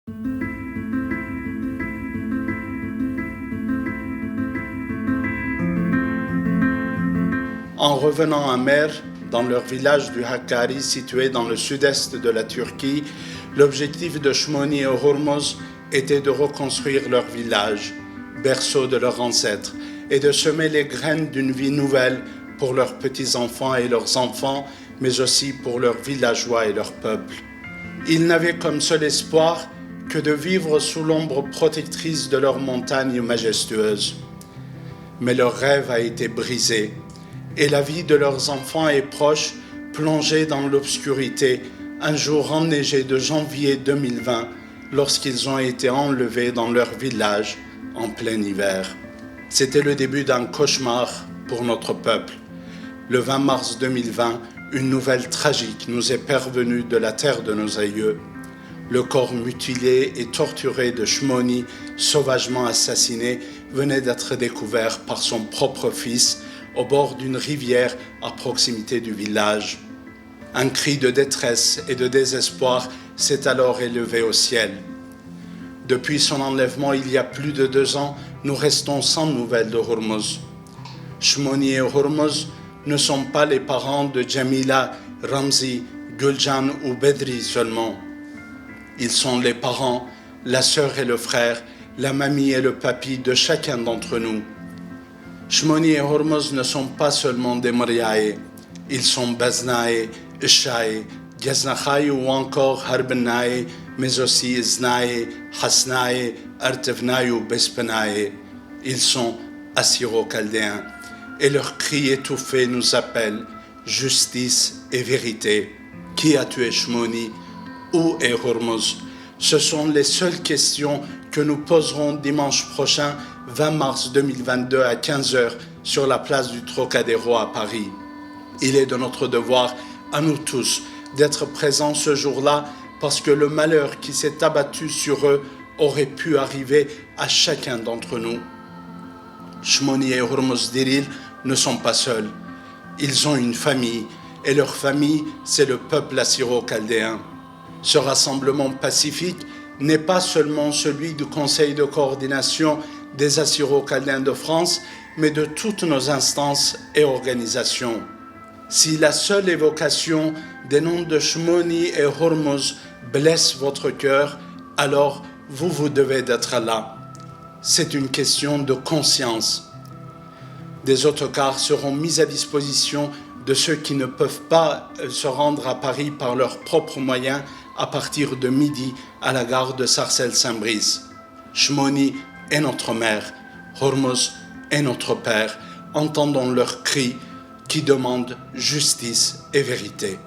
En revenant à mer, dans leur village du Hakkari, situé dans le sud-est de la Turquie, l'objectif de Shmoni et Hormuz était de reconstruire leur village, berceau de leurs ancêtres, et de semer les graines d'une vie nouvelle pour leurs petits-enfants et leurs enfants, mais aussi pour leurs villageois et leur peuple. Ils n'avaient comme seul espoir que de vivre sous l'ombre protectrice de leurs montagnes majestueuses. Mais leur rêve a été brisé, et la vie de leurs enfants et proches plongée dans l'obscurité un jour enneigé de janvier 2020 lorsqu'ils ont été enlevés dans leur village en plein hiver. C'était le début d'un cauchemar pour notre peuple. Le 20 mars 2020, une nouvelle tragique nous est parvenue de la terre de nos aïeux. Le corps mutilé et torturé de Shmoni, sauvagement assassiné, venait d'être découvert par son propre fils au bord d'une rivière à proximité du village. Un cri de détresse et de désespoir s'est alors élevé au ciel. Depuis son enlèvement il y a plus de 2 ans, nous restons sans nouvelles de Hormuz. Shmoni et Hormuz ne sont pas les parents de Jamila, Ramzi, Guljan ou Bedri seulement. Ils sont les parents, la sœur et le frère, la mamie et le papy de chacun d'entre nous. Shmoni et Hormuz ne sont pas seulement des Mariae, ils sont Baznae, Ishae, Ghaznachae ou encore Harbenae, mais aussi Iznae, Hasnae, Artevnae ou Bespenae. Ils sont Assyro-Chaldéens et leur cri étouffé nous appelle justice et vérité. Qui a tué Shmoni? Où est Hormuz? Ce sont les seules questions que nous poserons dimanche prochain, 20 mars 2022 à 15h sur la place du Trocadéro à Paris. Il est de notre devoir, à nous tous, d'être présents ce jour-là parce que le malheur qui s'est abattu sur eux aurait pu arriver à chacun d'entre nous. Shmoni et Hormuz Diril ne sont pas seuls. Ils ont une famille et leur famille, c'est le peuple assyro-chaldéen. Ce rassemblement pacifique n'est pas seulement celui du Conseil de coordination des Assyro-Chaldéens de France, mais de toutes nos instances et organisations. Si la seule évocation des noms de Shmoni et Hormuz blesse votre cœur, alors vous devez d'être là. C'est une question de conscience. Des autocars seront mis à disposition de ceux qui ne peuvent pas se rendre à Paris par leurs propres moyens à partir de midi à la gare de Sarcelles-Saint-Brice. Shmoni est notre mère, Hormuz est notre père. Entendons leurs cris qui demandent justice et vérité.